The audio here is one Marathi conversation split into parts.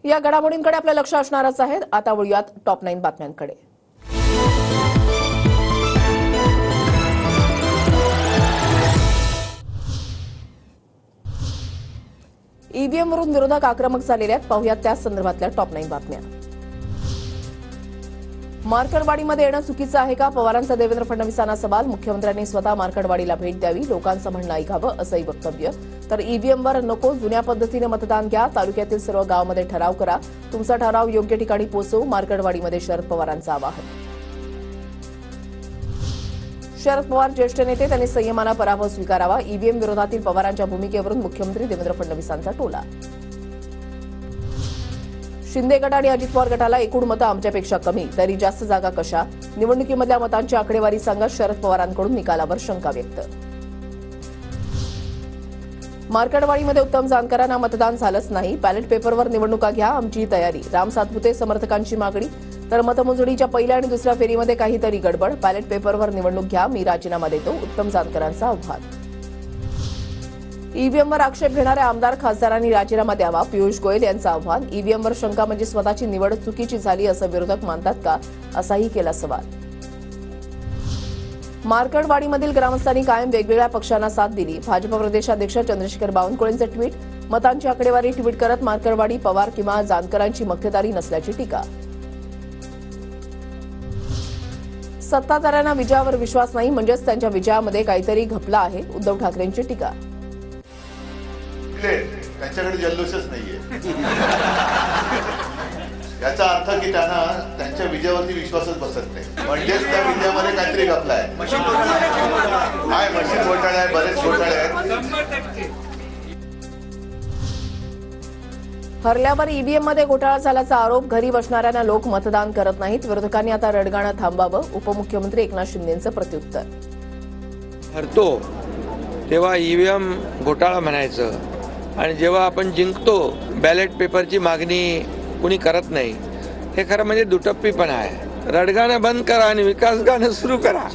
या घडामोडींकडे आपलं लक्ष असणारच आहे। आता वळूयात टॉप 9 बातम्यांकडे। ईव्हीएमवरून विरोधक आक्रमक झालेले आहेत। पाहूयात त्या संदर्भातल्या टॉप 9 बातम्या। मार्कडवाडीमध्ये येणं चुकीचं आहे का? पवारांचा देवेंद्र फडणवीसांना सवाल। मुख्यमंत्र्यांनी स्वतः मार्कडवाडीला भेट द्यावी, लोकांचं म्हणणं ऐकावं असंही वक्तव्य। तर ईव्हीएमवर नको, जुन्या पद्धतीने मतदान घ्या, तालुक्यातील सर्व गावांमध्ये ठराव करा, तुमचा ठराव योग्य ठिकाणी पोहोचवू, मार्कडवाडीमध्ये शरद पवारांचं आवाहन। शरद पवार ज्येष्ठ नेते, त्यांनी संयमानं पराभव स्वीकारावा। ईव्हीएम विरोधातील पवारांच्या भूमिकेवरून मुख्यमंत्री देवेंद्र फडणवीसांचा टोला। शिंदे गट आणि अजित पवार गटाला एकूण मतं आमच्यापेक्षा कमी, तरी जास्त जागा कशा? निवडणुकीमधल्या मतांची आकडेवारी सांगा, शरद पवारांकडून निकालावर शंका व्यक्त। मार्कडवाडीमध्ये उत्तम जानकरांना मतदान झालंच नाही, बॅलेट पेपरवर निवडणुका घ्या, आमची तयारी। राम सातपुते समर्थकांची मागणी। तर मतमोजणीच्या पहिल्या आणि दुसऱ्या फेरीमध्ये काहीतरी गडबड, बॅलेट पेपरवर निवडणूक घ्या, मी राजीनामा देतो, उत्तम जानकरांचं आव्हान। ईव्हीएमवर आक्षेप घेणाऱ्या आमदार खासदारांनी राजीनामा द्यावा, पियुष गोयल यांचं आव्हान। ईव्हीएमवर शंका म्हणजे स्वतःची निवड चुकीची झाली असं विरोधक मानतात का, असाही केला सवाल। मार्कडवाडीमधील ग्रामस्थांनी कायम वेगवेगळ्या पक्षांना साथ दिली। भाजप प्रदेशाध्यक्ष चंद्रशेखर बावनकुळेंचे ट्विट, मतांची आकडेवारी ट्विट करत मार्कडवाडी पवार किंवा जानकरांची मक्तेदारी नसल्याची टीका। सत्ताधाऱ्यांना विजयावर विश्वास नाही, म्हणजेच त्यांच्या विजयामध्ये काहीतरी घपला आहे, उद्धव ठाकरेंची टीका। त्यांच्याकडे जल्लोषच नाहीये याचा अर्थ की त्यांना त्यांच्या विजयावरती विश्वासच बसत नाही, म्हणजेच त्या विजयामध्ये काहीतरी घपला आहे। काय मशीन घोटाळे आहे, बरेच घोटाळे आहेत। हरल्यावर ईव्हीएममध्ये घोटाळा झाल्याचा आरोप, घरी बसणाऱ्यांना लोक मतदान करत नाहीत, विरोधकांनी आता रडगाणं थांबावं, उपमुख्यमंत्री एकनाथ शिंदेंचं प्रत्युत्तर। हरतो तेव्हा ईव्हीएम घोटाळा म्हणायचं आणि जेव्हा आपण जिंकतो बॅलेट पेपरची मागणी कुणी करत नाही, हे खरं म्हणजे दुटप्पीपणा आहे। रडगाणं बंद करा आणि विकास गाणं सुरू करा।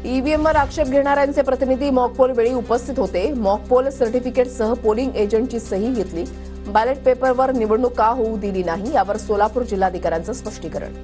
ईव्हीएमवर आक्षेप घेणाऱ्यांचे प्रतिनिधी मॉकपोल वेळी उपस्थित होते, मॉकपोल सर्टिफिकेटसह पोलिंग एजंटची सही घेतली, बॅलेट पेपरवर निवडणूक का होऊ दिली नाही, यावर सोलापूर जिल्हाधिकाऱ्यांचं स्पष्टीकरण।